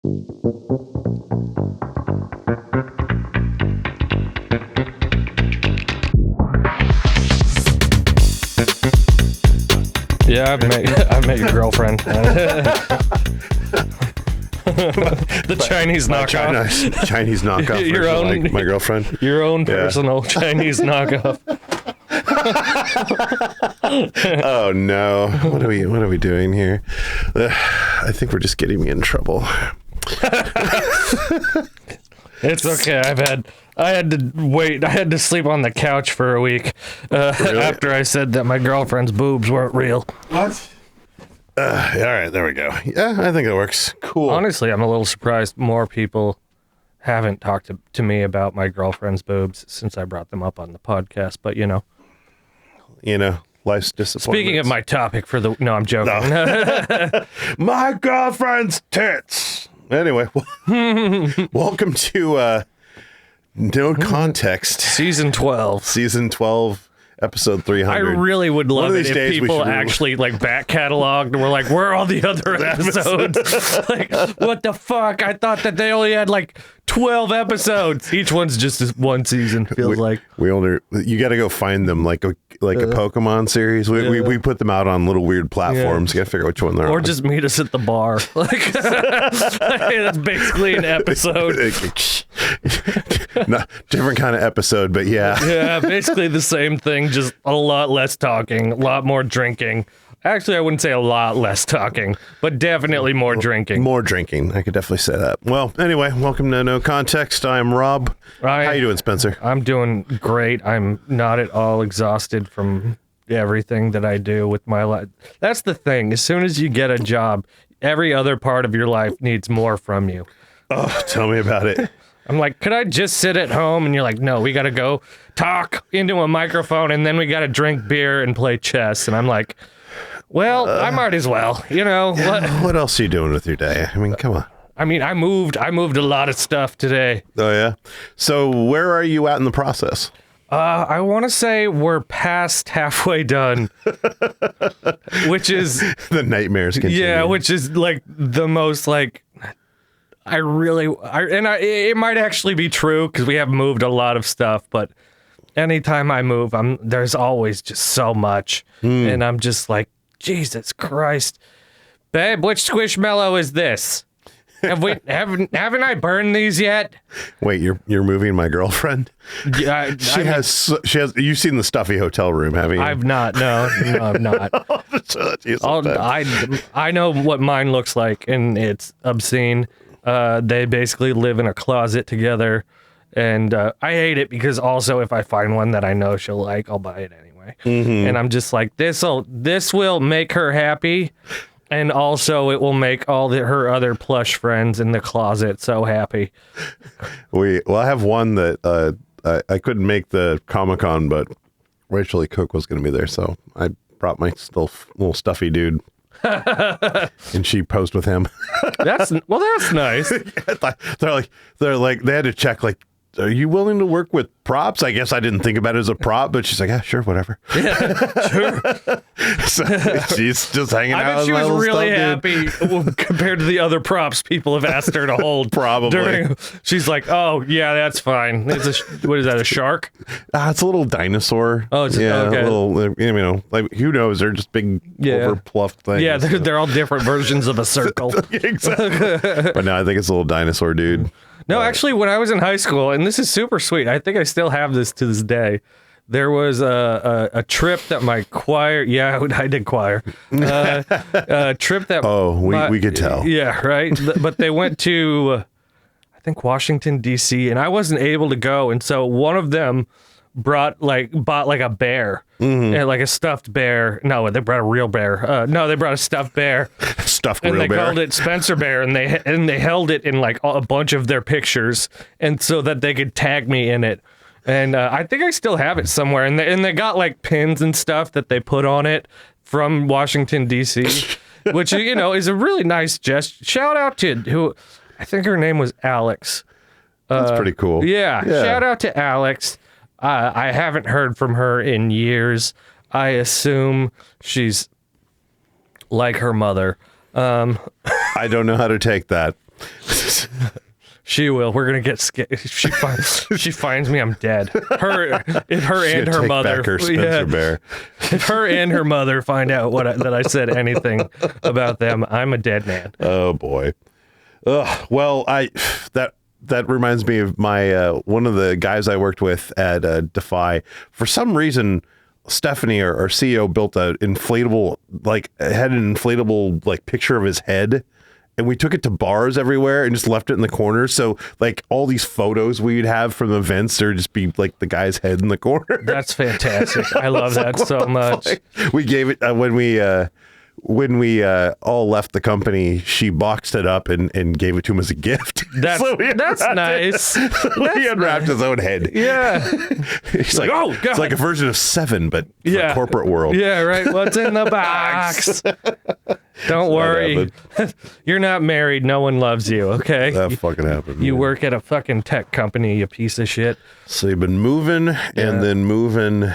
Yeah, I've met your girlfriend. The Chinese knockoff. Chinese knockoff. Your own, like my girlfriend. Your own personal Chinese knockoff. Oh no! What are we doing here? I think we're just getting me in trouble. It's okay. I had to wait. I had to sleep on the couch for a week Really? after I said that my girlfriend's boobs weren't real. What? All right, there we go. Yeah, I think it works. Cool. Honestly, I'm a little surprised more people haven't talked to me about my girlfriend's boobs since I brought them up on the podcast. But life's disappointment. Speaking of my topic for the... No, I'm joking. No. My girlfriend's tits. Anyway, welcome to No Context. Season 12. Season 12, episode 300. I really would love it if people should actually back cataloged and were like, where are all the other episodes? What the fuck? I thought that they only had 12 episodes. Each one's just one season, feels like. You got to go find them like a Pokemon series. We put them out on little weird platforms. You got to figure out which one they're on. Or just meet us at the bar. That's basically an episode. No, different kind of episode, but yeah. Yeah, basically the same thing, just a lot less talking, a lot more drinking. Actually, I wouldn't say a lot less talking, but definitely more drinking. More drinking. I could definitely say that. Well, anyway, welcome to No Context. I'm Rob. How you doing, Spencer? I'm doing great. I'm not at all exhausted from everything that I do with my life. That's the thing. As soon as you get a job, every other part of your life needs more from you. Oh, tell me about it. I'm like, could I just sit at home? And you're like, no, we got to go talk into a microphone, and then we got to drink beer and play chess. And I'm like... Well, I might as well, What else are you doing with your day? I mean, come on. I mean, I moved a lot of stuff today. Oh, yeah? So where are you at in the process? I want to say we're past halfway done, which is... The nightmares continue. Yeah, which is the most it might actually be true because we have moved a lot of stuff, but anytime I move, there's always just so much. And I'm just like, Jesus Christ, babe, which Squishmallow is this? Haven't I burned these yet? Wait, you're moving my girlfriend? Yeah, she has. You've seen the stuffy hotel room, haven't you? I've not. No, I'm not. I know what mine looks like, and it's obscene. They basically live in a closet together, and I hate it because also if I find one that I know she'll like, I'll buy it anyway. Mm-hmm. And I'm just like, this will make her happy, and also it will make all her other plush friends in the closet so happy. I have one that I couldn't make the Comic-Con, but Rachel E. Cook was going to be there, so I brought my little stuffy dude. And she posed with him. That's nice. They're like they had to check are you willing to work with props? I guess I didn't think about it as a prop, but she's like, yeah, sure, whatever. Yeah, sure. So she's just hanging out. I bet she was really happy compared to the other props people have asked her to hold. Probably. She's like, oh, yeah, that's fine. What is that, a shark? It's a little dinosaur. Oh, it's okay. A little, who knows? They're just big, over-pluffed things. Yeah, they're all different versions of a circle. Exactly. But no, I think it's a little dinosaur dude. No, actually, when I was in high school, and this is super sweet, I think I still have this to this day. There was a trip that my choir, yeah, I did choir, a trip that... we could tell. Yeah, right? But they went to, I think, Washington, D.C., and I wasn't able to go, and so one of them bought a bear, and a stuffed bear. No, they brought a real bear. No, they brought a stuffed bear. Stuffed and real bear. And they called it Spencer Bear, and they held it in a bunch of their pictures, and so that they could tag me in it. And I think I still have it somewhere. And they got pins and stuff that they put on it from Washington D.C., which is a really nice gesture. Shout out to who I think her name was Alex. That's pretty cool. Yeah. Shout out to Alex. I haven't heard from her in years. I assume she's like her mother. I don't know how to take that. She will. We're gonna get scared. She finds me, I'm dead. If her and her mother, back her Spencer Bear. If her and her mother find out that I said anything about them, I'm a dead man. Oh boy. Ugh. Well, that reminds me of my one of the guys I worked with at Defy. For some reason, Stephanie, our CEO, built had an inflatable picture of his head. And we took it to bars everywhere and just left it in the corner. So like all these photos we'd have from events, there'd just be like the guy's head in the corner. That's fantastic. I love that so much. We gave it when we all left the company, she boxed it up and gave it to him as a gift. That's nice. He unwrapped his own head. Yeah. He's like, oh, God. It's like a version of Seven, but for corporate world. Yeah, right. What's in the box? Don't worry. You're not married. No one loves you, okay? That fucking happened. You work at a fucking tech company, you piece of shit. So you've been moving and then moving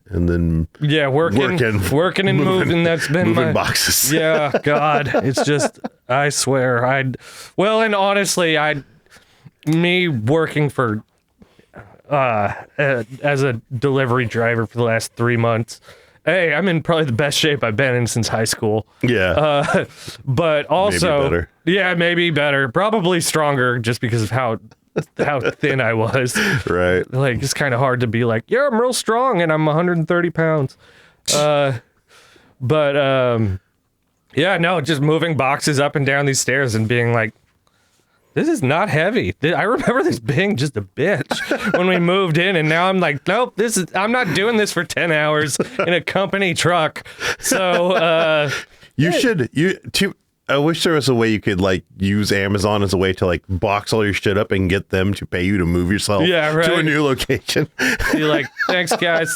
and then working and moving. That's been moving boxes. Yeah, God, it's just, I swear, and honestly, me working for as a delivery driver for the last 3 months. Hey, I'm in probably the best shape I've been in since high school. Yeah. But also, maybe better. Yeah, maybe better. Probably stronger, just because of how thin I was. Right. Like, it's kind of hard to be like, yeah, I'm real strong and I'm 130 pounds. Yeah, no, just moving boxes up and down these stairs and being like, this is not heavy. I remember this being just a bitch when we moved in, and now I'm like, nope, I'm not doing this for 10 hours in a company truck. So, I wish there was a way you could like use Amazon as a way to like box all your shit up and get them to pay you to move yourself to a new location. You're like, thanks guys.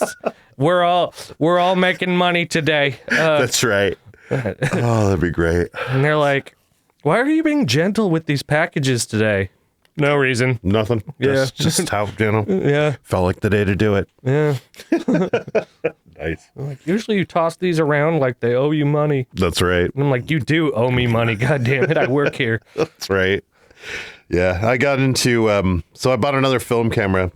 We're all making money today. That's right. Oh, that'd be great. And they're like, why are you being gentle with these packages today? No reason. Nothing. Yeah. Just how, yeah. Felt like the day to do it. Yeah. Nice. Like, usually you toss these around like they owe you money. That's right. And I'm like, you do owe me money. God damn it. I work here. That's right. Yeah. I got into, so I bought another film camera.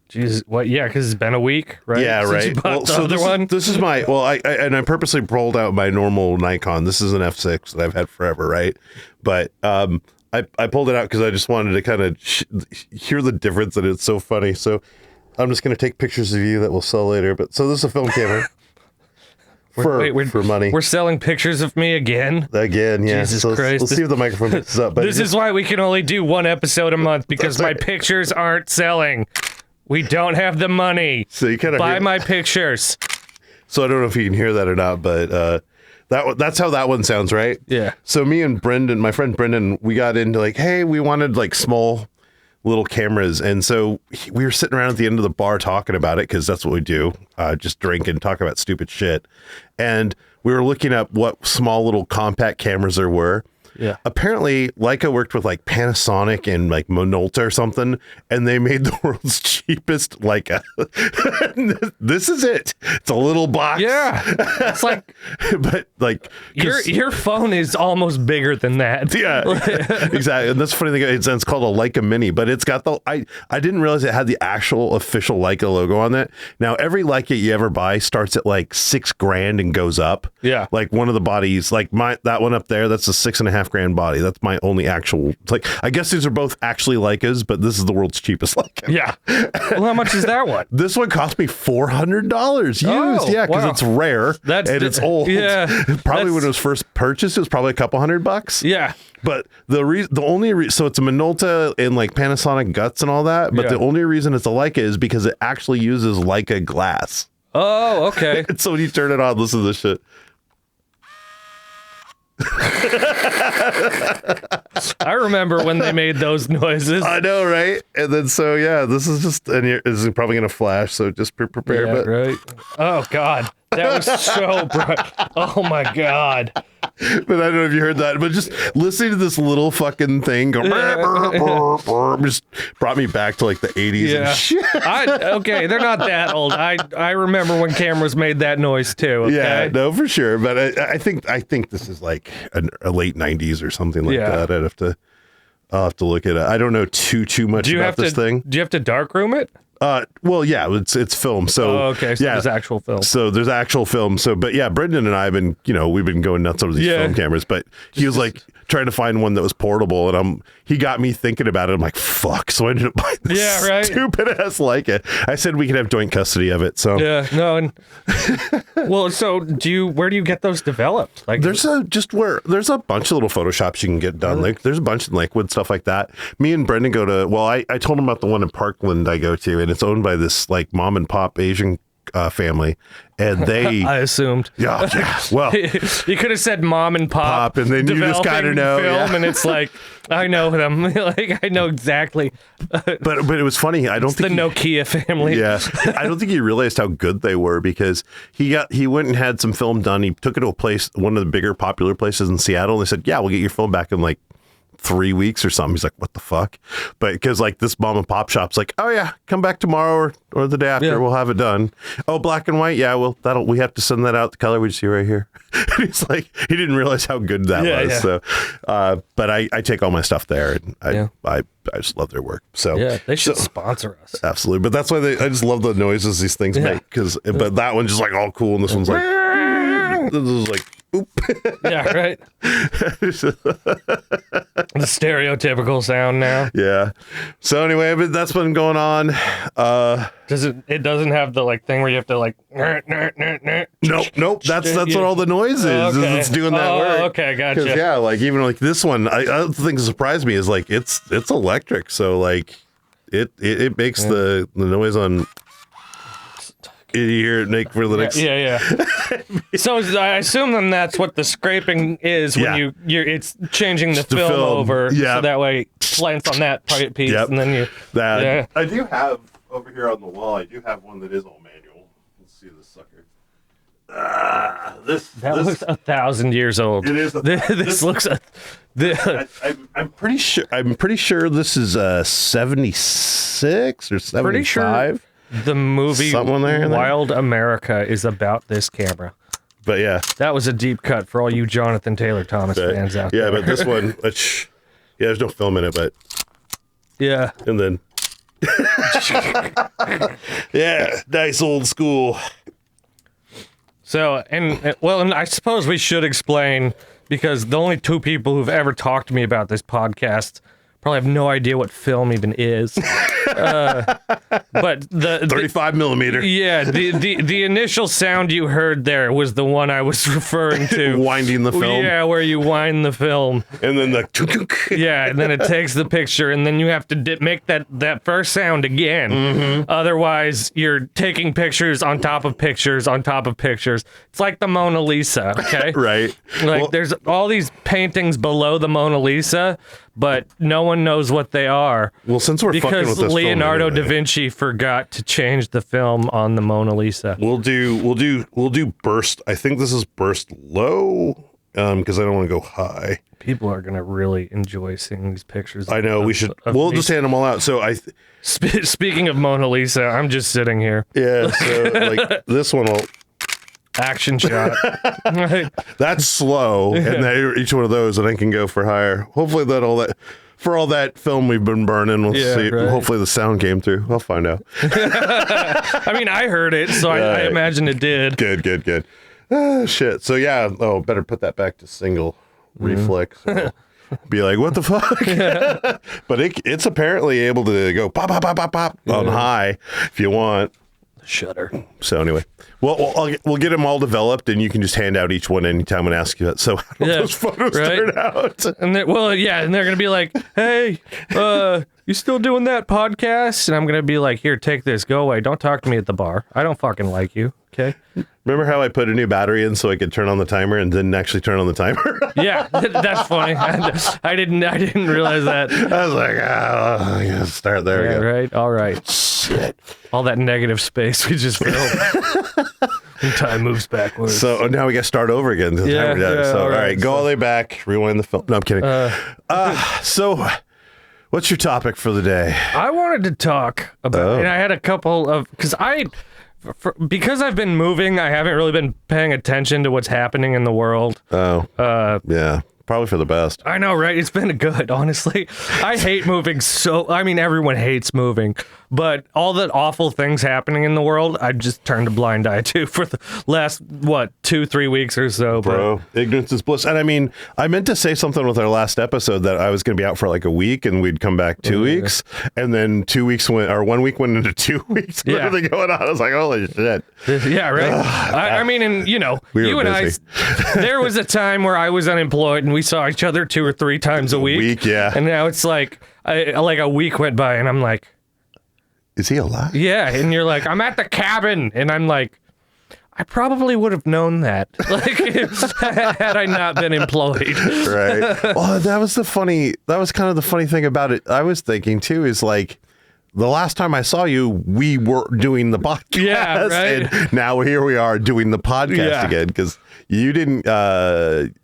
Jesus, what? Yeah, because it's been a week, right? Yeah, Since right. You bought the other one. This is my I purposely rolled out my normal Nikon. This is an F6 that I've had forever, right? But I pulled it out because I just wanted to kind of hear the difference, and it's so funny. So I'm just gonna take pictures of you that we'll sell later. But so this is a film camera for money. We're selling pictures of me again. Again, yeah. Jesus Christ. Let's see if the microphone picks up. But this is why we can only do one episode a month, because my pictures aren't selling. We don't have the money. So you kind of buy my pictures. So I don't know if you can hear that or not, but that's how that one sounds, right? Yeah. So me and Brendan, my friend Brendan, we got into like, hey, we wanted like small little cameras, and so we were sitting around at the end of the bar talking about it, because that's what we do, just drink and talk about stupid shit. And we were looking at what small little compact cameras there were. Yeah. Apparently, Leica worked with like Panasonic and like Minolta or something, and they made the world's cheapest Leica. This is it. It's a little box. Yeah. It's like, but like your phone is almost bigger than that. Yeah, exactly. And that's the funny thing. It's called a Leica Mini, but it's got I didn't realize it had the actual official Leica logo on it. Now, every Leica you ever buy starts at like $6,000 and goes up. Yeah. Like one of the bodies, like that one up there, that's a $6,500 body. That's my only actual. Like, I guess these are both actually Leicas, but this is the world's cheapest Leica. Yeah. Well, how much is that one? This one cost me $400 used. Oh, yeah, because wow. it's rare and it's old. Yeah. Probably when it was first purchased, it was probably a couple $100. Yeah. But the only so it's a Minolta and like Panasonic guts and all that. But the only reason it's a Leica is because it actually uses Leica glass. Oh, okay. And so when you turn it on, listen to this shit. I remember when they made those noises. I know, right? And then so yeah, this is just, and this is probably gonna flash, so just prepare. Yeah, but right. Oh God, that was so bright. Oh my God. But I don't know if you heard that, but just listening to this little fucking thing go just brought me back to like the 80s. Yeah. And shit. Okay, they're not that old. I remember when cameras made that noise too. Okay? Yeah, no, for sure. But I think this is like a late 90s or something like that. I'd have to I'll have to look at it. I don't know too much about this thing. Do you have to darkroom it? Well, yeah, it's film. So, okay. So there's actual film. So there's actual film. So, but yeah, Brendan and I have been, we've been going nuts over these film cameras, but he was like trying to find one that was portable, and he got me thinking about it. I'm like, fuck. So I ended up buying this stupid ass Leica. I said we could have joint custody of it. So yeah, no. And, well, so where do you get those developed? Like there's a bunch of little Photoshops you can get done. Like there's a bunch of Lakewood stuff like that. Me and Brendan go to, I told him about the one in Parkland I go to, and it's owned by this like mom and pop Asian family, and they I assumed well you could have said mom and pop and then you just gotta know film, and it's like I know them. Like I know exactly. But it was funny. I don't think the Nokia family. Yeah, I don't think he realized how good they were, because he went and had some film done. He took it to a place, one of the bigger popular places in Seattle, and they said, yeah, we'll get your film back in like 3 weeks or something. He's like, what the fuck? But because like this mom and pop shop's like, oh yeah, come back tomorrow or the day after, we'll have it done. Oh, black and white, yeah, well we have to send that out the color we see right here. He's like, he didn't realize how good that was. So but I take all my stuff there, and I just love their work. So yeah, they should sponsor us. Absolutely. But that's why I just love the noises these things make, but that one's just like all cool, and this one's like this is like oop. Yeah, right. The stereotypical sound now. Yeah. So anyway, but that's been going on. It doesn't have the like thing where you have to like Nope. That's what all the noise is. Okay. It's doing that work. Okay, gotcha. Yeah, like even like this one, the thing that surprised me is like it's electric, so like it makes the noise on. You hear it make for the next. Yeah. So I assume then that's what the scraping is when it's changing the film over, so that way it slants on that piece, and then you. I do have over here on the wall. I do have one that is all manual. Let's see this sucker. This looks 1,000 years old. It is. This looks. I'm pretty sure. I'm pretty sure this is 76 or 75. Pretty sure the movie Wild America is about this camera. But yeah, that was a deep cut for all you Jonathan Taylor Thomas fans out there. Yeah, but this one, there's no film in it, but yeah, and then nice old school. So and I suppose we should explain, because the only two people who've ever talked to me about this podcast probably have no idea what film even is. But the 35 millimeter. Yeah, the initial sound you heard there was the one I was referring to. Winding the film. Yeah, where you wind the film. And then and then it takes the picture, and then you have to make that first sound again. Mm-hmm. Otherwise, you're taking pictures on top of pictures on top of pictures. It's like the Mona Lisa, okay? Right. Like there's all these paintings below the Mona Lisa, but no one knows what they are. Well, since we're fucking with this Leonardo film anyway, da Vinci forgot to change the film on the Mona Lisa. We'll do burst. I think this is burst low, because I don't want to go high. People are gonna really enjoy seeing these pictures. I know we should. We'll just hand them all out. So Speaking of Mona Lisa, I'm just sitting here. Yeah. So like this one will. Action shot. That's slow, and each one of those, and I can go for higher. Hopefully for all that film we've been burning, we'll see. Right. Hopefully the sound came through. I'll find out. I mean, I heard it, so I imagine it did. Good. Shit. So yeah. Oh, better put that back to single reflex. Be like, what the fuck? But it's apparently able to go pop on high if you want. Shutter. So anyway, we'll get them all developed, and you can just hand out each one anytime and ask you that. So how do those photos turn out? And they're gonna be like, hey, you still doing that podcast? And I'm gonna be like, here, take this, go away, don't talk to me at the bar. I don't fucking like you. Okay. Remember how I put a new battery in so I could turn on the timer and didn't actually turn on the timer? Yeah, that's funny. I didn't realize that. I was like, I gotta start there again. Right. All right. Shit. All that negative space we just filled. And time moves backwards. So now we got to start over again. All right, go all the way back. Rewind the film. No, I'm kidding. So what's your topic for the day? I wanted to talk about, and I had a couple of, because I've been moving, I haven't really been paying attention to what's happening in the world. Yeah. Probably for the best. I know, right? It's been good, honestly. I hate moving I mean, everyone hates moving, but all the awful things happening in the world, I just turned a blind eye to for the last, 2-3 weeks or so. Bro, ignorance is bliss. And I mean, I meant to say something with our last episode that I was going to be out for like a week and we'd come back 2 weeks. And then 1 week went into 2 weeks. Yeah. Everything going on. I was like, holy shit. Yeah, right. I mean, and you know, We were you and busy. there was a time where I was unemployed and we saw each other 2 or 3 times a week. Yeah. And now it's like a week went by and I'm like, Is he alive? yeah. And you're like, I'm at the cabin. And I'm like, I probably would have known that, like, had I not been employed. Right. Well, that was kind of the funny thing about it. I was thinking too, is like, the last time I saw you, we were doing the podcast. Yeah, right. And now here we are doing the podcast again, because you didn't,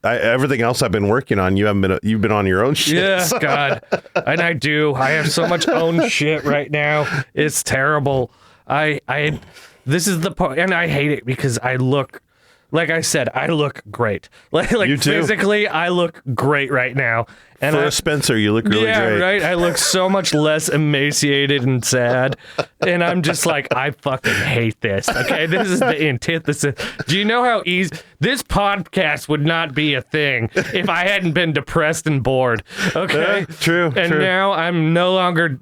everything else I've been working on, you've been on your own shit. Yeah, so. God. And I do. I have so much own shit right now. It's terrible. This is the part, and I hate it because I look, like I said, I look great. Like You too. physically, I look great right now. And For a Spencer, you look really great. right. I look so much less emaciated and sad. And I'm just like, I fucking hate this. Okay, this is the antithesis. Do you know how easy this podcast would not be a thing if I hadn't been depressed and bored? Okay, Yeah, true. And now I'm no longer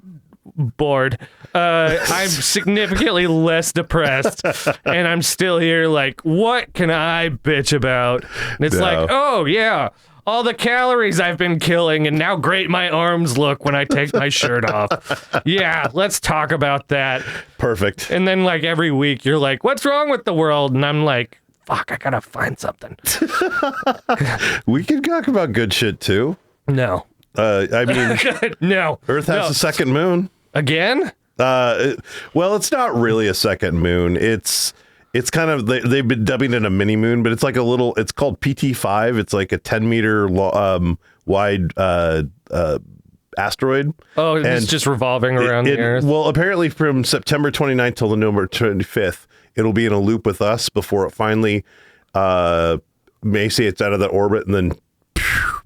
bored. I'm significantly less depressed, and I'm still here. Like, what can I bitch about? And it's like, oh yeah, all the calories I've been killing, and now great my arms look when I take my shirt off. Yeah, let's talk about that. Perfect. And then like every week, you're like, what's wrong with the world? And I'm like, fuck, I gotta find something. We can talk about good shit too. No. I mean, No. Earth has a second moon. Again? Well, it's not really a second moon. It's kind of, they've been dubbing it a mini moon, but it's like it's called PT5. It's like a 10-meter wide asteroid. Oh, it's just revolving around the Earth. Well, apparently from September 29th till the November 25th, it'll be in a loop with us before it finally may say it's out of the orbit and then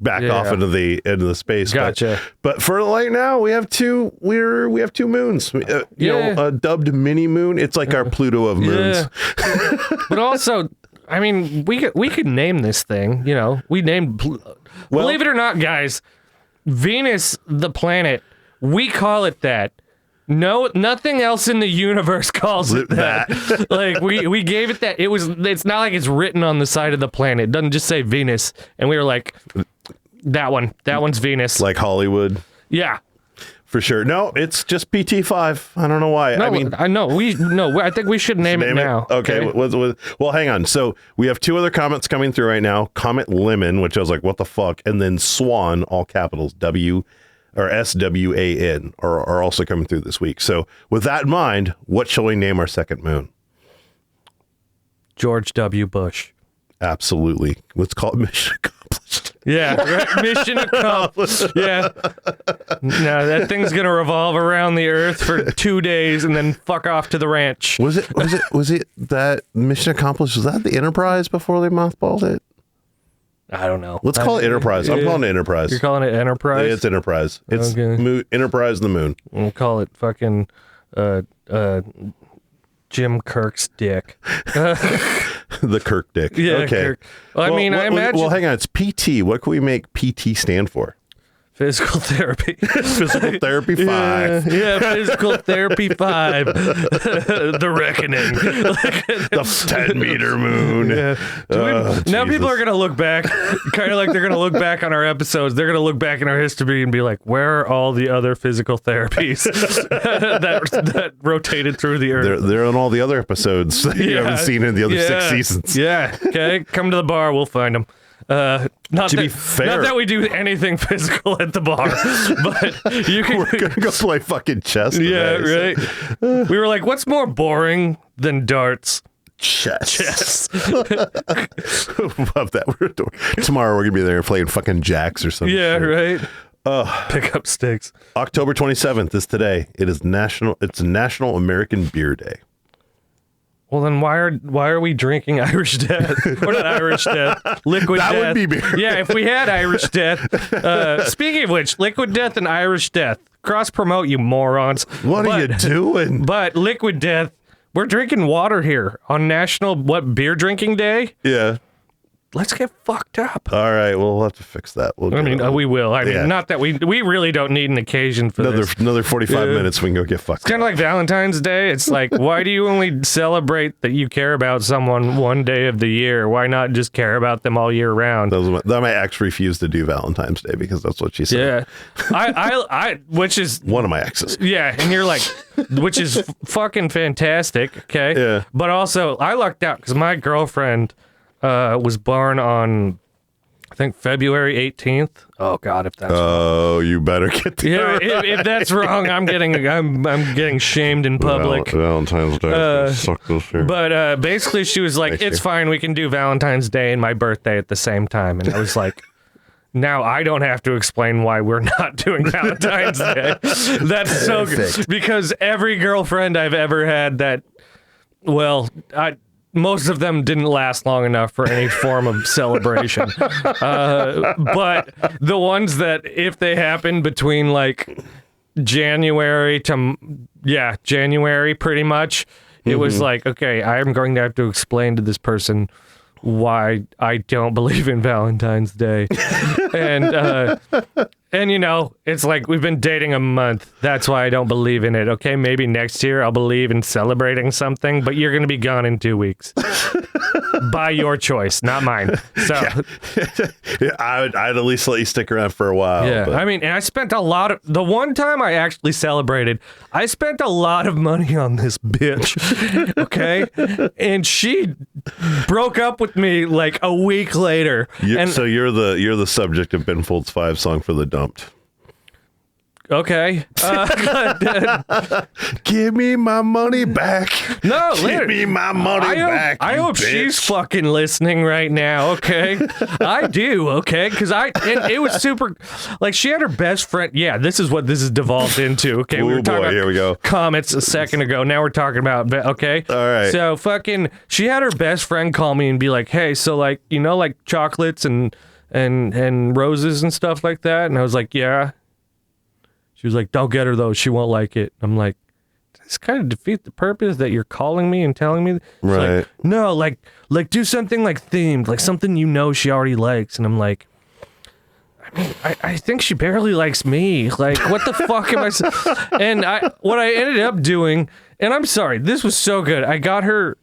back off into the space. Gotcha. But for right now, we have two moons. Dubbed mini moon. It's like our Pluto of moons. Yeah. But also, I mean, we could name this thing. You know, we named. Believe it or not, guys, Venus, the planet, we call it that. No, nothing else in the universe calls it that. Like we gave it that. It's not like it's written on the side of the planet. It doesn't just say Venus. And we were like, that one's Venus. Like Hollywood. Yeah. For sure. No, it's just PT5. I don't know why. No, I mean, I think we should name it now. Okay. Well, hang on. So we have 2 other comments coming through right now. Comment Lemon, which I was like, what the fuck? And then Swan, all capitals, SWAN, are also coming through this week. So with that in mind, what shall we name our second moon? George W. Bush. Absolutely. Let's call it Mission Accomplished. Yeah, right. Mission accomplished. Yeah. No, that thing's gonna revolve around the Earth for 2 days and then fuck off to the ranch. Was it that Mission Accomplished? Was that the Enterprise before they mothballed it? I don't know. Let's call it Enterprise. I'm calling it Enterprise. You're calling it Enterprise? Yeah, it's Enterprise. It's Okay. Enterprise and the moon. We'll call it fucking Jim Kirk's dick. The Kirk dick. Yeah, okay. Kirk. Well, I mean, I imagine. Well, hang on. It's PT. What can we make PT stand for? Physical therapy. Physical Therapy 5. Yeah, Physical Therapy 5. The Reckoning. The 10-meter moon. Yeah. Now people are going to look back, kind of like they're going to look back on our episodes. They're going to look back in our history and be like, where are all the other physical therapies that rotated through the Earth? They're on all the other episodes that you haven't seen in the other 6 seasons. Yeah. Okay. Come to the bar. We'll find them. Not that we do anything physical at the bar, but you can. We're gonna go play fucking chess. Yeah, today, right. We were like, what's more boring than darts? Chess. Love that. Tomorrow we're gonna be there playing fucking jacks or something. Yeah, right. Pick up sticks. October 27th is today. It's National American Beer Day. Well, then why are we drinking Irish Death? Or not Irish Death, Liquid Death. That would be beer. Yeah, if we had Irish Death. Speaking of which, Liquid Death and Irish Death. Cross promote, you morons. What are you doing? But Liquid Death, we're drinking water here on National Beer Drinking Day. Yeah. Let's get fucked up. All right, we'll have to fix that. We will. I mean, not that we really don't need an occasion for this. Another 45 minutes, we can go get fucked. It's kind of like Valentine's Day. It's like, why do you only celebrate that you care about someone one day of the year? Why not just care about them all year round? My ex refused to do Valentine's Day because that's what she said. Yeah, which is one of my exes. Yeah, and you're like, which is fucking fantastic. Okay. Yeah. But also, I lucked out because my girlfriend was born on, I think, February 18th. Oh God, if that's wrong. You better get the if that's wrong, I'm getting shamed in public. Valentine's Day suck this year. But basically, she was like, "It's fine, we can do Valentine's Day and my birthday at the same time." And I was like, now I don't have to explain why we're not doing Valentine's Day. That's so good because every girlfriend I've ever had that, most of them didn't last long enough for any form of celebration. But the ones that, if they happen between like January pretty much, it was like, okay, I'm going to have to explain to this person why I don't believe in Valentine's Day. And you know, it's like we've been dating a month. That's why I don't believe in it. Okay, maybe next year I'll believe in celebrating something, but you're going to be gone in 2 weeks. By your choice, not mine. So yeah, I'd at least let you stick around for a while. Yeah, but. I mean, and I spent the one time I actually celebrated, I spent a lot of money on this bitch. Okay? And she broke up with me like a week later. So you're the subject of Ben Folds 5 song for the dumped. Okay. Give me my money back. No, give me my money back. I hope she's fucking listening right now. Okay, I do. Okay, because it was super. Like she had her best friend. Yeah, this is what this has devolved into. Okay, we were talking about here we go. Comets a second ago. Now we're talking about okay. All right. So fucking, she had her best friend call me and be like, "Hey, so like like chocolates and roses and stuff like that," and I was like, "Yeah." She was like, "Don't get her though. She won't like it." I'm like, this kind of defeat the purpose that you're calling me and telling me. She's right. Like, no, like do something like themed, like something she already likes. And I'm like, I mean, I think she barely likes me. Like, what the fuck am I? And what I ended up doing, and I'm sorry, this was so good. I got her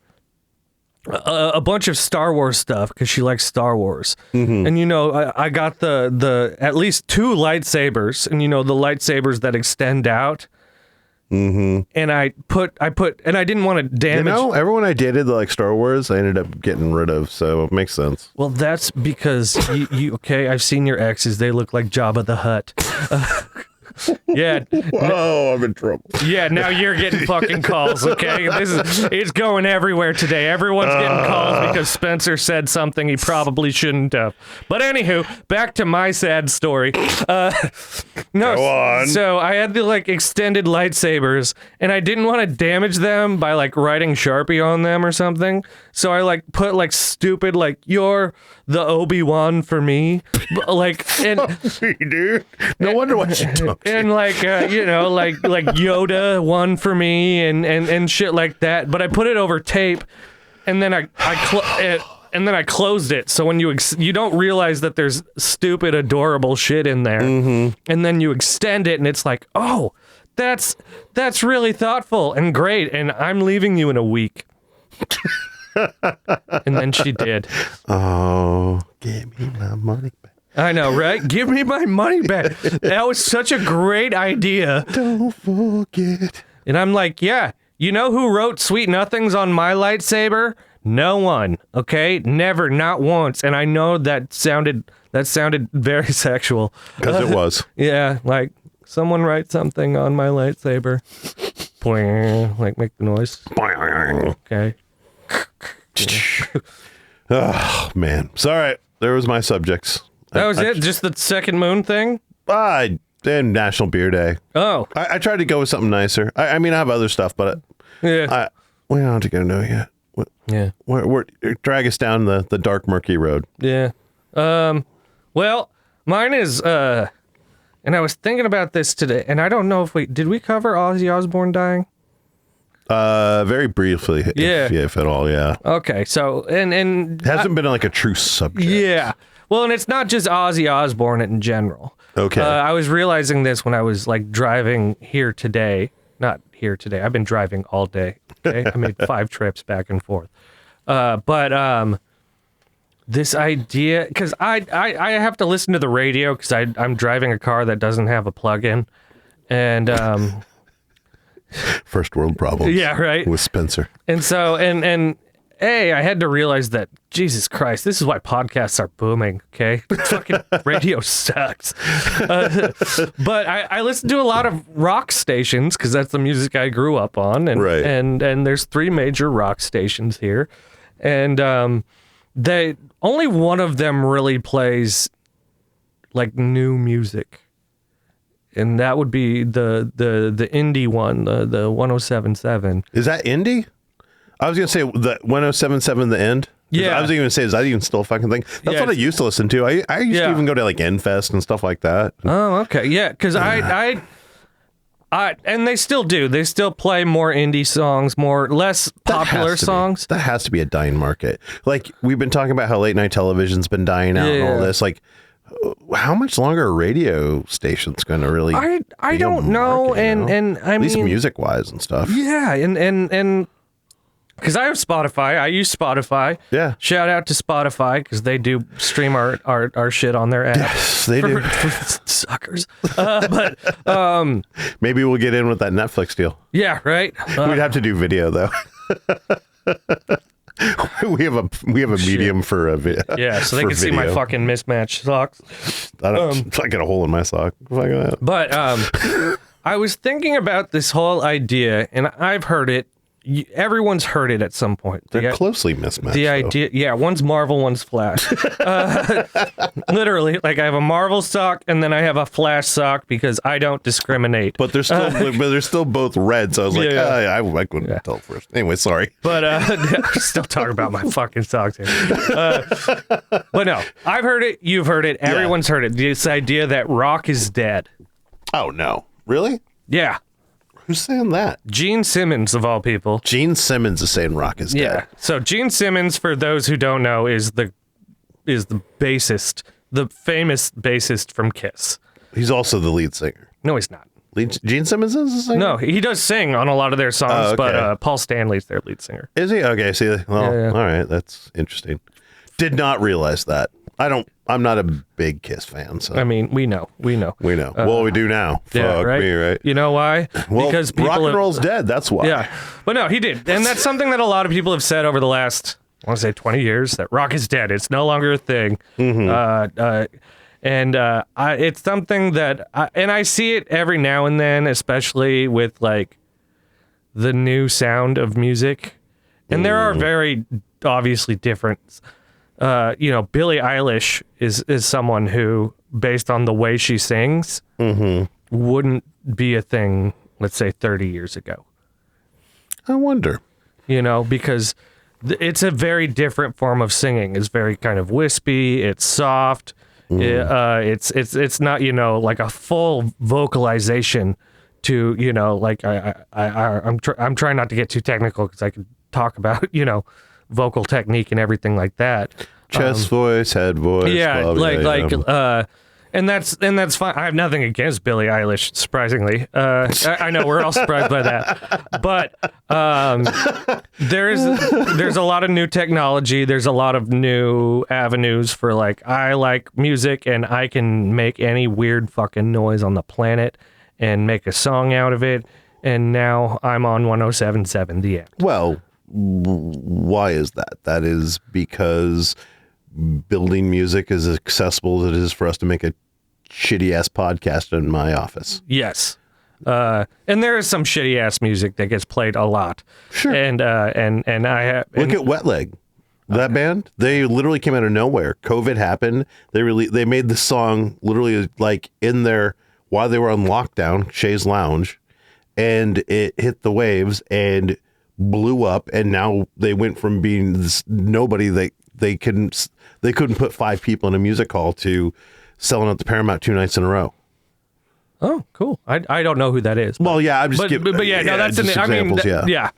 a bunch of Star Wars stuff because she likes Star Wars. Mm-hmm. And I got the at least 2 lightsabers, and the lightsabers that extend out. Mm-hmm. And I didn't want to damage. Everyone I dated that like Star Wars, I ended up getting rid of, so it makes sense. Well, that's because you okay. I've seen your exes; they look like Jabba the Hutt. Yeah. Whoa, I'm in trouble. Yeah, now you're getting fucking calls, okay? It's going everywhere today. Everyone's getting calls because Spencer said something he probably shouldn't have. But anywho, back to my sad story. No, go on. So I had the like extended lightsabers, and I didn't want to damage them by like writing Sharpie on them or something. So I like put like stupid like you're the Obi-Wan for me, like and dude. No wonder why she took. And like like Yoda one for me and shit like that. But I put it over tape, and then I closed it. So when you don't realize that there's stupid adorable shit in there, and then you extend it, and it's like, oh, that's really thoughtful and great. And I'm leaving you in a week. And then she did. Oh, give me my money back. I know, right? Give me my money back. That was such a great idea. Don't forget. And I'm like, yeah, you know who wrote Sweet Nothings on my lightsaber? No one. Okay? Never, not once. And I know that sounded very sexual. Because it was. Yeah, like someone write something on my lightsaber. Like make the noise. Okay. Oh, man. Sorry. There was my subjects. That was it? Just the second moon thing? And National Beer Day. Oh. I tried to go with something nicer. I mean, I have other stuff, but yeah. we don't have to go into it yet. Yeah. Drag us down the dark, murky road. Yeah. Well, mine is, and I was thinking about this today, and I don't know if did we cover Ozzy Osbourne dying? Very briefly, if at all, yeah. Okay, so, and it hasn't been like a true subject. Yeah. Well, and it's not just Ozzy Osbourne in general. Okay. I was realizing this when I was like driving here today. Not here today. I've been driving all day. Okay. I made 5 trips back and forth. But this idea, because I have to listen to the radio because I'm driving a car that doesn't have a plug-in, and first world problems. Yeah, right. With Spencer. And so I had to realize that Jesus Christ, this is why podcasts are booming. Okay, fucking radio sucks. But I listen to a lot of rock stations because that's the music I grew up on, and right. and there's 3 major rock stations here, and only one of them really plays like new music. And that would be the indie one, the 107.7. Is that indie? I was gonna say the 107.7 The End. Yeah. I was even gonna say, is that even still a fucking thing? That's what I used to listen to. I used to even go to like Endfest and stuff like that. Oh, okay, yeah, because I and they still do. They still play more indie songs, less popular songs. That has to be a dying market. Like we've been talking about how late night television's been dying out and all this. Like, how much longer are radio stations going to really? I don't know, and I at least mean, music wise and stuff. Yeah, and because I have Spotify, I use Spotify. Yeah. Shout out to Spotify because they do stream our shit on their app. Yes, they do. Suckers. Maybe we'll get in with that Netflix deal. Yeah, right. We'd have to do video though. we have a medium for a video. Yeah, so they can see my fucking mismatched socks. I got a hole in my sock. But I was thinking about this whole idea, and I've heard it. Everyone's heard it at some point. They're closely mismatched. The idea, yeah, one's Marvel, one's Flash. Literally, like I have a Marvel sock and then I have a Flash sock because I don't discriminate. But they're still both red. So I was like, I couldn't tell first. Anyway, sorry. But I'm still talking about my fucking socks here. But no, I've heard it. You've heard it. Everyone's heard it. This idea that rock is dead. Oh no, really? Yeah. Who's saying that? Gene Simmons, of all people. Gene Simmons is saying rock is dead. Yeah. So Gene Simmons, for those who don't know, is the bassist, the famous bassist from Kiss. He's also the lead singer. No, he's not. Gene Simmons is the singer? No, he does sing on a lot of their songs, okay. but Paul Stanley's their lead singer. Is he? Okay, see, well, all right, that's interesting. Did not realize that. I'm not a big Kiss fan, so. I mean, we know. Well, we do now. Yeah, Fuck right? me, right? You know why? Well, because people rock and roll's dead, that's why. Yeah. But no, he did. And that's something that a lot of people have said over the last, I want to say 20 years, that rock is dead. It's no longer a thing. Mm-hmm. It's something that, I see it every now and then, especially with like the new sound of music. And there are very obviously different. Billie Eilish is someone who, based on the way she sings, wouldn't be a thing, let's say 30 years ago. I wonder. Because it's a very different form of singing. It's very kind of wispy. It's soft. It's not, like a full vocalization to, like I'm trying not to get too technical because I could talk about, vocal technique and everything like that. Chest voice, head voice. Yeah, and that's fine. I have nothing against Billie Eilish, surprisingly. I know we're all surprised by that, but there's a lot of new technology. There's a lot of new avenues for I like music and I can make any weird fucking noise on the planet and make a song out of it. And now I'm on 107.7 The End. Well, why is that? That is because building music is as accessible as it is for us to make a shitty ass podcast in my office. Yes. And there is some shitty ass music that gets played a lot. Sure. And I have look at Wet Leg. That band, they literally came out of nowhere. COVID happened. They made the song literally while they were on lockdown, Shay's Lounge, and it hit the waves and blew up, and now they went from being this nobody they couldn't put 5 people in a music hall to selling at the Paramount 2 nights in a row. Oh, cool. I don't know who that is. Well, yeah, I'm just giving. But yeah, no, that's just examples, yeah.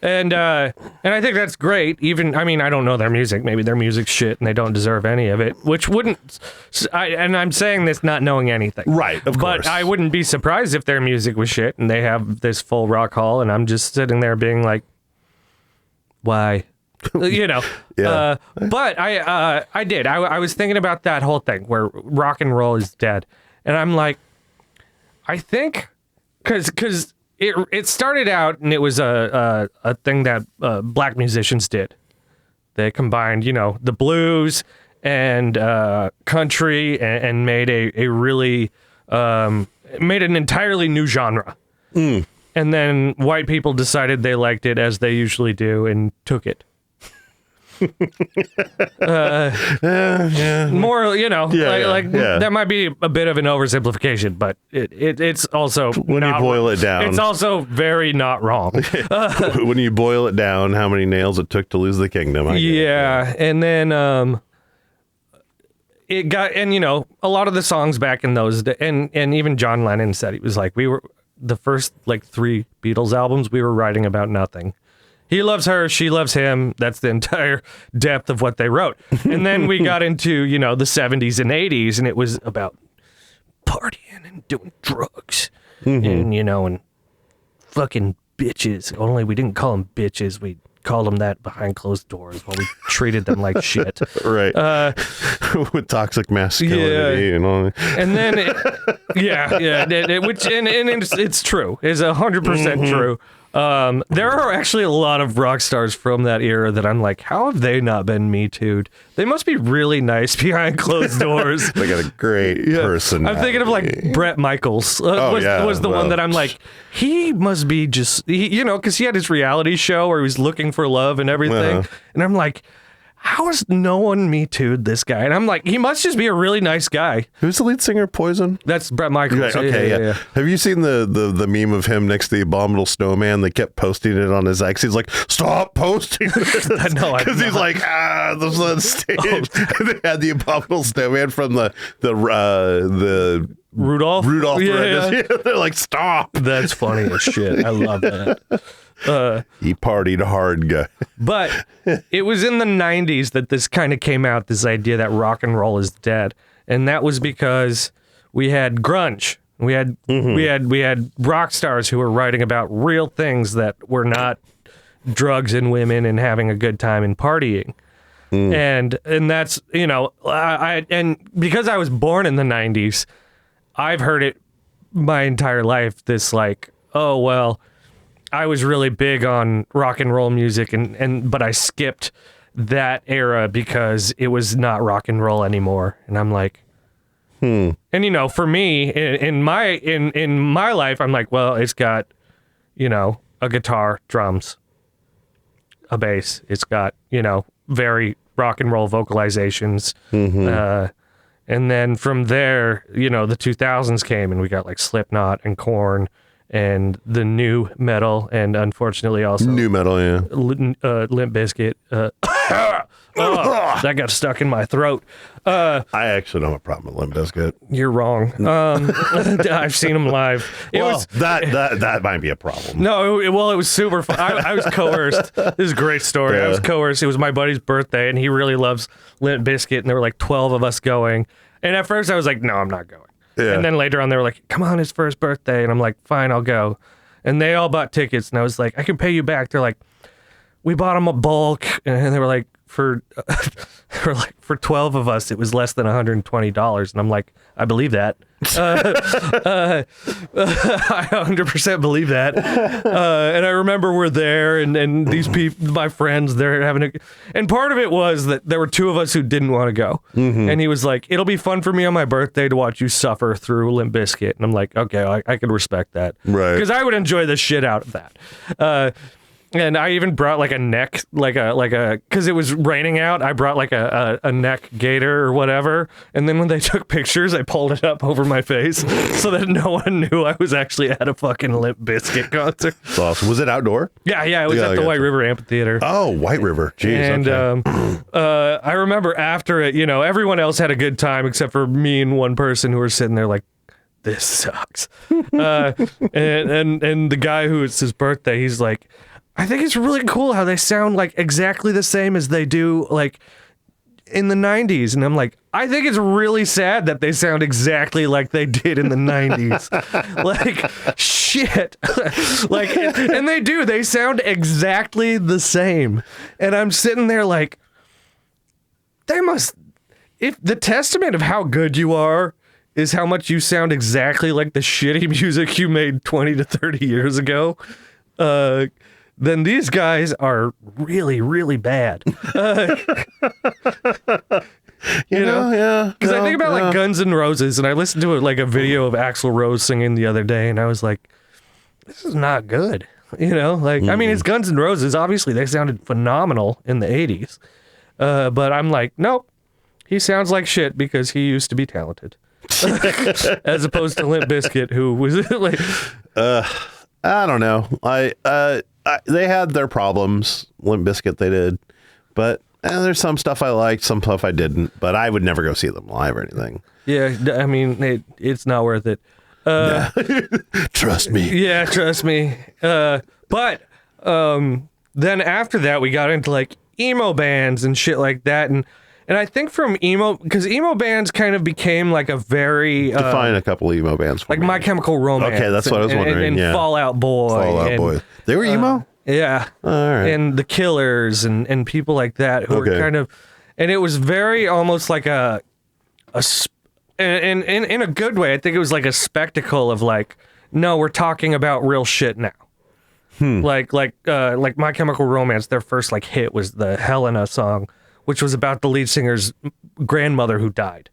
And I think that's great. Even, I mean, I don't know their music. Maybe their music's shit and they don't deserve any of it, which wouldn't, and I'm saying this not knowing anything. Right, of course. But I wouldn't be surprised if their music was shit and they have this full rock hall and I'm just sitting there being like, why? You know. Yeah. But I did. I was thinking about that whole thing where rock and roll is dead. And I'm like, I think, because it started out and it was a thing that black musicians did. They combined, the blues and country and made a really made an entirely new genre. And then white people decided they liked it, as they usually do, and took it. More, that might be a bit of an oversimplification, but it's also when you boil it down, it's also very not wrong. When you boil it down, how many nails it took to lose the kingdom. And then it got, and a lot of the songs back in those days, and even John Lennon said, he was like, we were the first 3 Beatles albums, we were writing about nothing. He loves her, she loves him. That's the entire depth of what they wrote. And then we got into, the 70s and 80s, and it was about partying and doing drugs. And, and fucking bitches. Only we didn't call them bitches. We called them that behind closed doors while we treated them like shit. Right. With toxic masculinity and all. And then, which, and it's true. It's 100% true. There are actually a lot of rock stars from that era that I'm like, how have they not been Me Too'd? They must be really nice behind closed doors. They got a great person. I'm thinking of Bret Michaels was the one that I'm like, he must be just, because he had his reality show where he was looking for love and everything. And I'm like, how has no one Me Too'd this guy? And I'm like, he must just be a really nice guy. Who's the lead singer of Poison? That's Bret Michaels. Right, okay, yeah. Have you seen the meme of him next to the Abominable Snowman? They kept posting it on his X. He's like, stop posting this. No, because he's like, this is on stage. And they had the Abominable Snowman from the Rudolph. Yeah. They're like, stop. That's funny as shit. I love that. He partied hard, guy. But it was in the 90s that this kind of came out, this idea that rock and roll is dead. And that was because we had grunge. We had rock stars who were writing about real things that were not drugs and women and having a good time and partying. And that's, and because I was born in the 90s, I've heard it my entire life, this oh, well, I was really big on rock and roll music, but I skipped that era because it was not rock and roll anymore. And I'm like, And for me, in my life, I'm like, well, it's got, a guitar, drums, a bass. It's got, very rock and roll vocalizations. And then from there, the 2000s came and we got Slipknot and Korn and the new metal, and unfortunately also new metal, Limp Bizkit. That got stuck in my throat. I actually don't have a problem with Limp Bizkit. You're wrong. I've seen them live. That might be a problem. No, it was super fun. I was coerced. This is a great story. I was coerced. It was my buddy's birthday, and he really loves Limp Bizkit, and there were 12 of us going. And at first I was like, no, I'm not going. Yeah. And then later on, they were like, come on, his first birthday. And I'm like, fine, I'll go. And they all bought tickets. And I was like, I can pay you back. They're like, we bought them a bulk. And they were like, for 12 of us, it was less than $120. And I'm like, I believe that. I 100% believe that. And I remember we're there and these people, my friends, they're having and part of it was that there were 2 of us who didn't want to go. And he was like, it'll be fun for me on my birthday to watch you suffer through Limp Bizkit. And I'm like, okay, I can respect that. Right. Because I would enjoy the shit out of that. And I even brought like a neck, because it was raining out. I brought like a neck gaiter or whatever. And then when they took pictures, I pulled it up over my face so that no one knew I was actually at a fucking Limp Bizkit concert. That's awesome. Was it outdoor? Yeah, it was at the White River Amphitheater. Oh, White River. Jeez. And okay. I remember after it, everyone else had a good time except for me and one person who were sitting there like, this sucks. And the guy who it's his birthday, he's like, I think it's really cool how they sound like exactly the same as they do like in the 90s. And I'm like, I think it's really sad that they sound exactly like they did in the 90s. Like, shit. Like, and they do. They sound exactly the same. And I'm sitting there like, if the testament of how good you are is how much you sound exactly like the shitty music you made 20 to 30 years ago, then these guys are really, really bad. Yeah. Because I think about like Guns N' Roses, and I listened to like a video of Axl Rose singing the other day, and I was like, this is not good. I mean, it's Guns N' Roses. Obviously, they sounded phenomenal in the 80s. But I'm like, nope, he sounds like shit because he used to be talented. As opposed to Limp Bizkit, who was like... I don't know. They had their problems. Limp Bizkit, they did. But there's some stuff I liked, some stuff I didn't. But I would never go see them live or anything. Yeah, I mean, it's not worth it. Trust me. Yeah, trust me. But then after that, we got into like emo bands and shit like that. And I think from emo, because emo bands kind of became like a very... Define a couple of emo bands for like me. My Chemical Romance. Okay, that's what I was wondering. And Fall Out Boy. Fall Out Boy. They were emo? Yeah. All right. And The Killers and people like that who were kind of... And it was very almost like in a good way. I think it was like a spectacle of like, no, we're talking about real shit now. Like My Chemical Romance, their first like hit was the Helena song, which was about the lead singer's grandmother who died,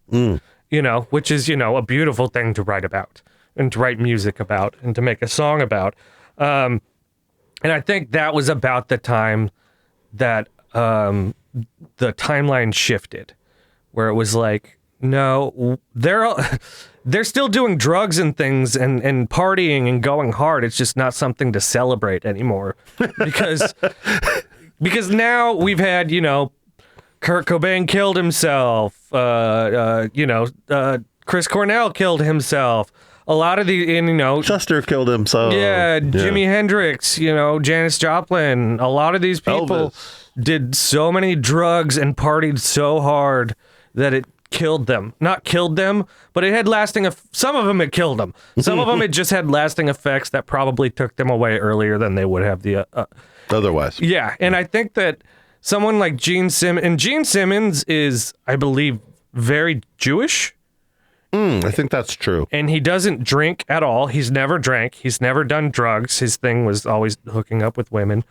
which is, a beautiful thing to write about and to write music about and to make a song about. And I think that was about the time that the timeline shifted, where it was like, no, they're still doing drugs and things and partying and going hard. It's just not something to celebrate anymore because now we've had, Kurt Cobain killed himself. Chris Cornell killed himself. A lot of the, Chester killed himself. Yeah, Jimi Hendrix, Janis Joplin. A lot of these people Elvis did so many drugs and partied so hard that it killed them. Not killed them, but it had some of them it killed them. Some of them it just had lasting effects that probably took them away earlier than they would have otherwise. Yeah, and I think that someone like Gene Simmons is, I believe, very Jewish. I think that's true. And he doesn't drink at all. He's never drank. He's never done drugs. His thing was always hooking up with women,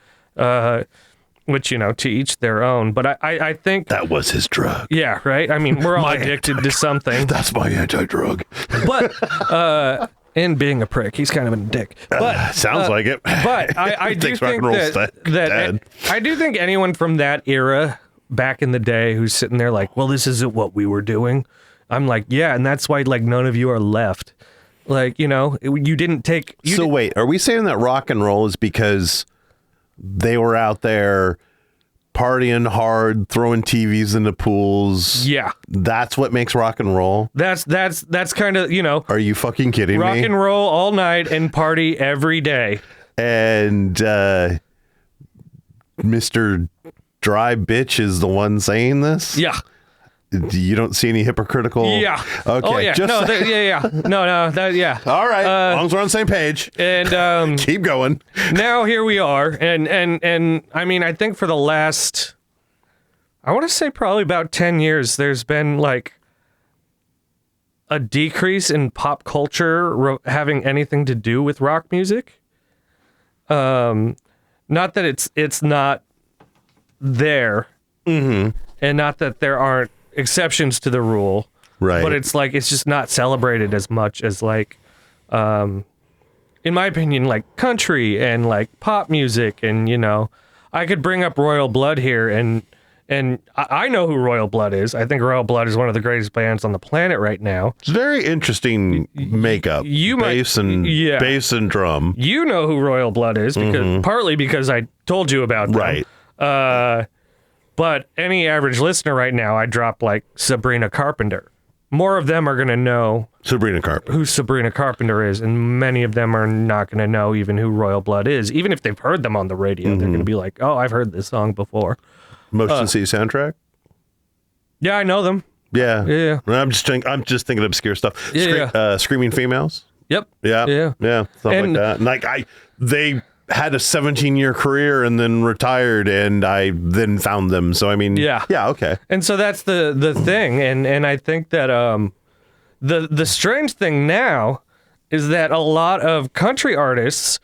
which, to each their own. But I think... That was his drug. Yeah, right? I mean, we're all addicted to something. That's my anti-drug. But... and being a prick, he's kind of a dick. But sounds like it. But I do think that I do think anyone from that era back in the day who's sitting there like, well, this isn't what we were doing. I'm like, yeah, and that's why like none of you are left. Like, you didn't take. Wait, are we saying that rock and roll is because they were out there partying hard, throwing TVs into pools? Yeah, that's what makes rock and roll. That's kind of Are you fucking kidding me? Rock and roll all night and party every day. And Mr. Dry Bitch is the one saying this? Yeah. You don't see any hypocritical? Yeah. Okay. Oh, yeah. Yeah. All right. As long as we're on the same page. And keep going. Now here we are, and I mean, I think for the last, I want to say probably about 10 years, there's been like a decrease in pop culture having anything to do with rock music. Not that it's not there, and not that there aren't exceptions to the rule, right? But it's like it's just not celebrated as much as like in my opinion, like country and like pop music, and I could bring up Royal Blood here, and I know who Royal Blood is. I think Royal Blood is one of the greatest bands on the planet right now. It's very interesting makeup. Bass and drum. You know who Royal Blood is because partly because I told you about them. Right. But any average listener right now, I drop like Sabrina Carpenter. More of them are going to know who Sabrina Carpenter is, and many of them are not going to know even who Royal Blood is. Even if they've heard them on the radio, they're going to be like, "Oh, I've heard this song before." Motion City Soundtrack. Yeah, I know them. Yeah. I'm just thinking obscure stuff. Screaming Females. Yep. Yeah. Stuff like that. And like they had a 17-year career and then retired, and I then found them. So I mean, yeah, okay. And so that's the thing, and I think that the strange thing now is that a lot of country artists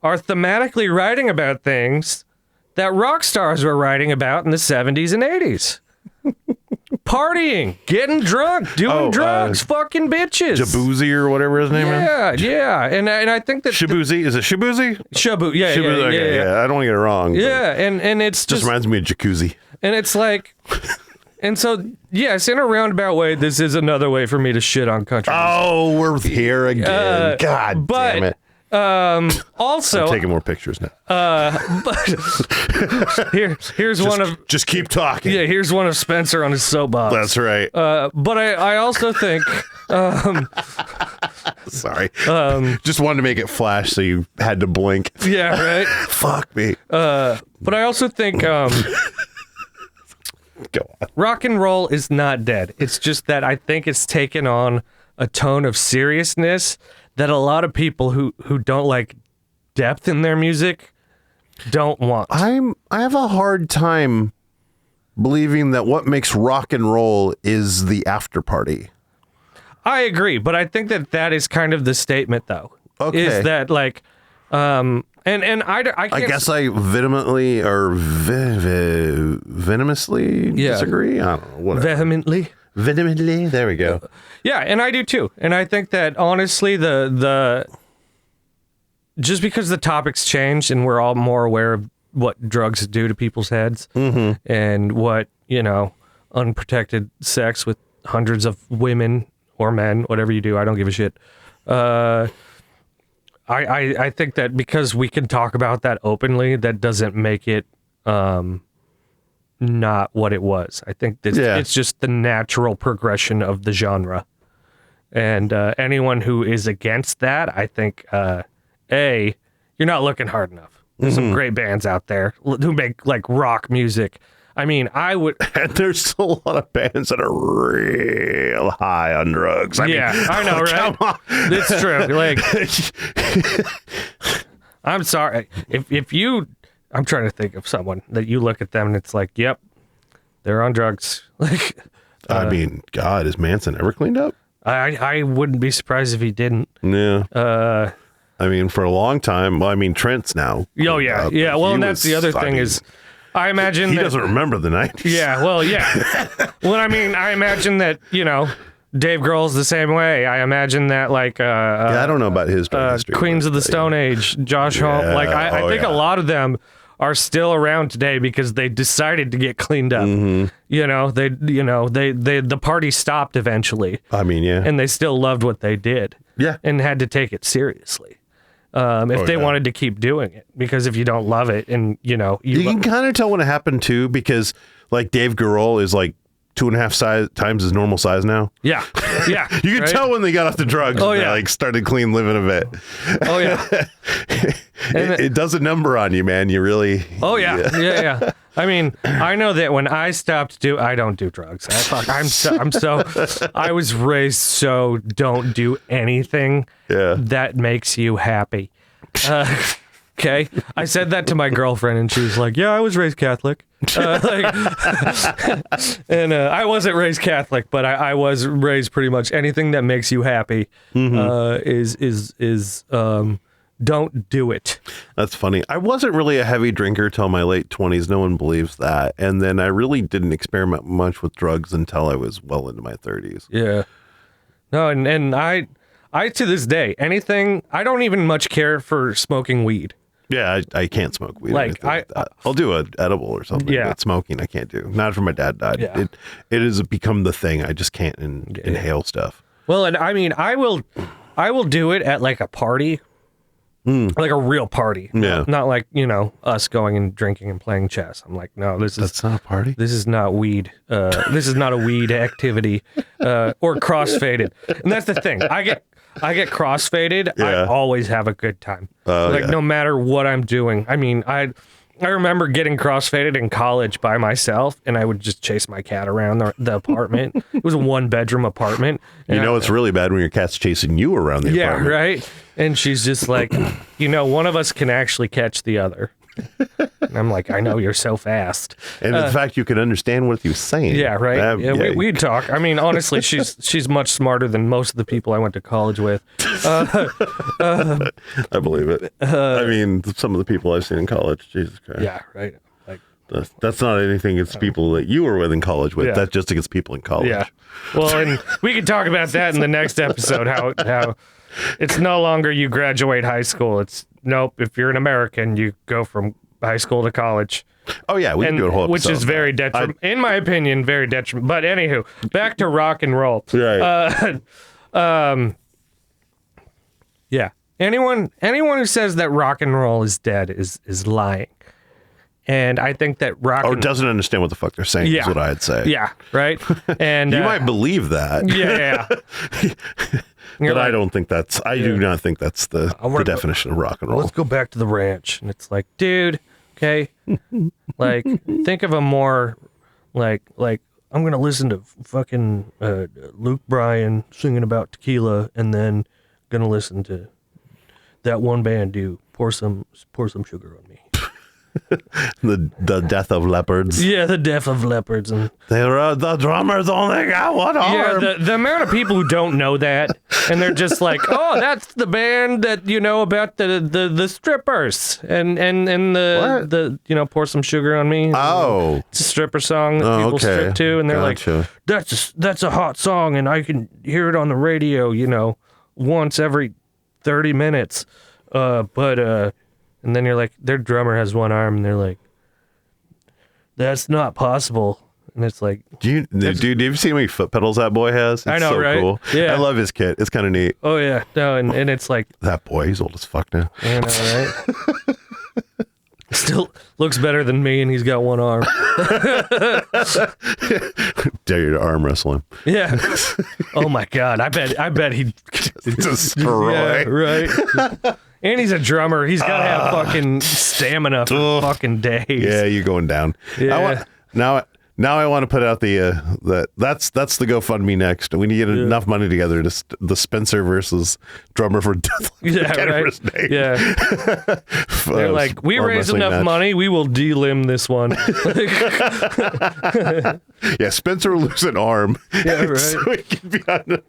are thematically writing about things that rock stars were writing about in the 70s and 80s. Partying, getting drunk, doing drugs, fucking bitches. Jaboozy or whatever his name is? Yeah. And I think that... Shabuzi? Is it Shabuzi? Shabu, yeah. I don't want to get it wrong. Yeah, and it's just reminds me of jacuzzi. And it's like... And so, yes, in a roundabout way, this is another way for me to shit on country music. Oh, we're here again. God damn it. Also, I'm taking more pictures now. But here's one of just keep talking. Yeah, here's one of Spencer on his soapbox. That's right. But I also think sorry. Just wanted to make it flash so you had to blink. Yeah, right. Fuck me. But I also think go on. Rock and roll is not dead. It's just that I think it's taken on a tone of seriousness that a lot of people who don't like depth in their music don't want. I have a hard time believing that what makes rock and roll is the after party. I agree, but I think that is kind of the statement, though. Okay. Is that like, and I can't... I guess I vehemently or venomously disagree. I don't know. Whatever. Vehemently. There we go. Yeah, and I do too. And I think that honestly, the just because the topics changed and we're all more aware of what drugs do to people's heads and what unprotected sex with hundreds of women or men, whatever you do, I don't give a shit. I think that because we can talk about that openly, that doesn't make it not what it was. I think it's just the natural progression of the genre. And anyone who is against that, I think, you're not looking hard enough. There's some great bands out there who make like rock music. I mean, I would... And there's still a lot of bands that are real high on drugs. I know, right? Come on. It's true. Like, I'm sorry. If you... I'm trying to think of someone that you look at them and it's like, yep, they're on drugs. Like, I mean, God, is Manson ever cleaned up? I wouldn't be surprised if he didn't. Yeah. I mean, for a long time. Well, I mean, Trent's now. Oh yeah, yeah. Well, and that's the other thing is, I imagine he doesn't remember the 90s. Yeah. Well, yeah. Well, I mean, I imagine that Dave Grohl's the same way. I imagine that like I don't know about his history. Queens of the Stone Age, Josh Homme. Like I think a lot of them are still around today because they decided to get cleaned up. The party stopped eventually. I mean, yeah. And they still loved what they did. Yeah. And had to take it seriously. If they wanted to keep doing it, because if you don't love it and you can kind of tell when it happened too, because like Dave Grohl is like 2.5 times his normal size now. Yeah. You can tell when they got off the drugs. Oh, and they like started clean living a bit. Oh yeah. It does a number on you, man. You really. Oh yeah. I mean, I know that when I stopped I don't do drugs. I was raised so don't do anything that makes you happy. Okay. I said that to my girlfriend and she was like, yeah, I was raised Catholic. And I wasn't raised Catholic, but I was raised pretty much anything that makes you happy is don't do it. That's funny. I wasn't really a heavy drinker till my late 20s. No one believes that. And then I really didn't experiment much with drugs until I was well into my 30s. Yeah. No, and I I to this day, anything, I don't even much care for smoking weed. Yeah, I can't smoke weed. Like, I'll do an edible or something. Yeah. But smoking I can't do. Not after my dad died. Yeah. It has become the thing. I just can't inhale stuff. Well, and I mean, I will do it at like a party, like a real party. Yeah. Not like, us going and drinking and playing chess. I'm like, no, That's not a party. this is not weed. This is not a weed activity, or crossfaded. And that's the thing. I get crossfaded. I Yeah. always have a good time. Yeah. No matter what I'm doing. I mean, I remember getting crossfaded in college by myself, and I would just chase my cat around the apartment. It was a 1-bedroom apartment. And It's really bad when your cat's chasing you around the apartment. right. And she's just like, one of us can actually catch the other. And I'm like, I know, you're so fast. And the fact you can understand what he was saying. Yeah, right. We'd talk. I mean, honestly, she's much smarter than most of the people I went to college with. I believe it. I mean, some of the people I've seen in college, Jesus Christ. Yeah, right. Like, That's not anything against people that you were with in college with. Yeah. That's just against people in college. yeah. Well, and we can talk about that in the next episode. How it's no longer you graduate high school. It's nope. If you're an American, you go from high school to college. Oh yeah, we can do a whole episode. Which is very detrimental, in my opinion, very detrimental. But anywho, back to rock and roll. Right. Yeah. Anyone who says that rock and roll is dead is lying. And I think that rock Or and doesn't understand what the fuck they're saying is what I'd say. yeah, right. And You might believe that. yeah. But I don't think I do not think that's the definition of rock and roll. Let's go back to the ranch. And it's like, dude, okay, like think of a more like I'm gonna listen to fucking Luke Bryan singing about tequila, and then gonna listen to that one band do pour some sugar on me. the death of leopards. Yeah, the death of leopards, and The drummers only got one arm. yeah, the amount of people who don't know that, and they're just like, oh, that's the band that about the strippers and the pour some sugar on me. Oh, It's a stripper song that people strip to, and they're Gotcha. like, that's a hot song, and I can hear it on the radio, once every 30 minutes. And then you're like, their drummer has one arm, and they're like, that's not possible. And it's like, dude, have you seen how many foot pedals that boy has? It's I know, so right? Cool. Yeah. I love his kit. It's kind of neat. oh yeah, no, and it's like, That boy, he's old as fuck now. I know, right? Still looks better than me, and he's got one arm. Dare you to arm wrestle him. Yeah. Oh my God. I bet he'd Destroy. Yeah, right. And he's a drummer. He's got to have fucking stamina for fucking days. Yeah, you're going down. Yeah. Now I want to put out that's the GoFundMe next. We need to get enough money together to the Spencer versus drummer for Death. Yeah, right. Yeah. They're like, we raised enough money, we will delimb this one. Yeah, Spencer will lose an arm. Yeah, right. So he can be on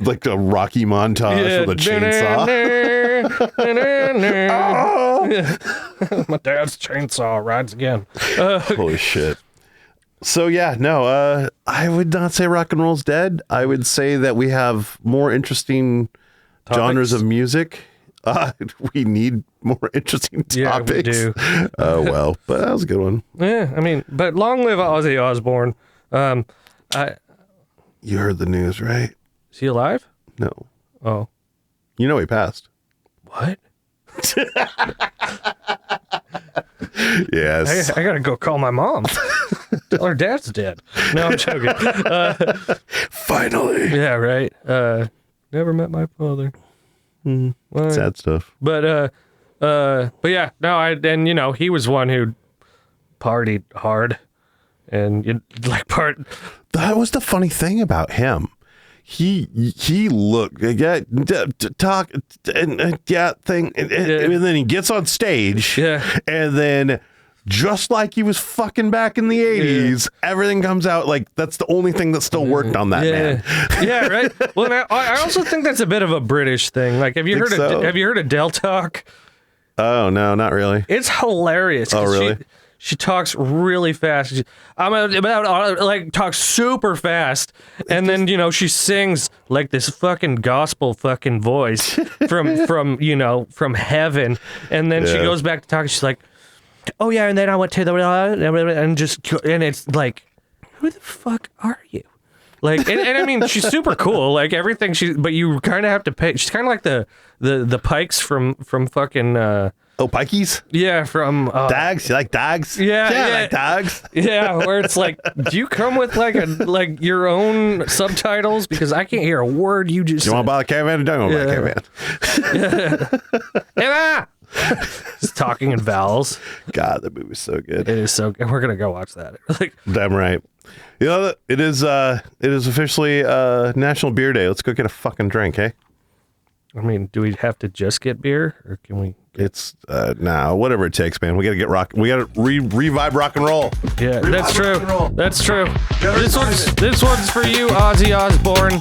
like a Rocky montage with a chainsaw. Oh. My dad's chainsaw rides again. Holy shit. So yeah, no, I would not say rock and roll's dead. I would say that we have more interesting genres of music. We need more interesting topics. Yeah, we do. Oh well, but that was a good one. Yeah, I mean, but long live Ozzy Osbourne. You heard the news, right? Is he alive? No. Oh. You know he passed. What? Yes. I gotta go call my mom. Tell her dad's dead. No, I'm joking. Finally. Yeah, right. Never met my father. Well, Sad stuff. but yeah, no, he was one who partied hard, and That was the funny thing about him. He looked talk and then he gets on stage, and then just like he was fucking back in the 80s, everything comes out like that's the only thing that still worked on that man. Yeah, right. Well, I also think that's a bit of a British thing. Like, have you heard of Del Talk? Oh no, not really. It's hilarious. Oh really? She talks really fast. I'm about like talks super fast, and then she sings like this fucking gospel fucking voice from heaven, and then she goes back to talking. She's like, "Oh yeah," and then I went to the and it's like, who the fuck are you? Like, and I mean, she's super cool. Like everything but you kind of have to pay. She's kind of like the Pikes from fucking. Pikeys? Yeah, from Dags. You like Dags? Yeah, I like Dags. Yeah, where it's like, do you come with like your own subtitles because I can't hear a word you just. You want to buy a caravan or don't want to buy a caravan? Emma! Just talking in vowels. God, that movie's so good. It is so good. We're gonna go watch that. Like, damn right. It is officially National Beer Day. Let's go get a fucking drink, hey? I mean, do we have to just get beer, or can we? It's whatever it takes, man. We gotta get rock. We gotta revive rock and roll. Yeah, that's true. That's true. This one's for you, Ozzy Osbourne.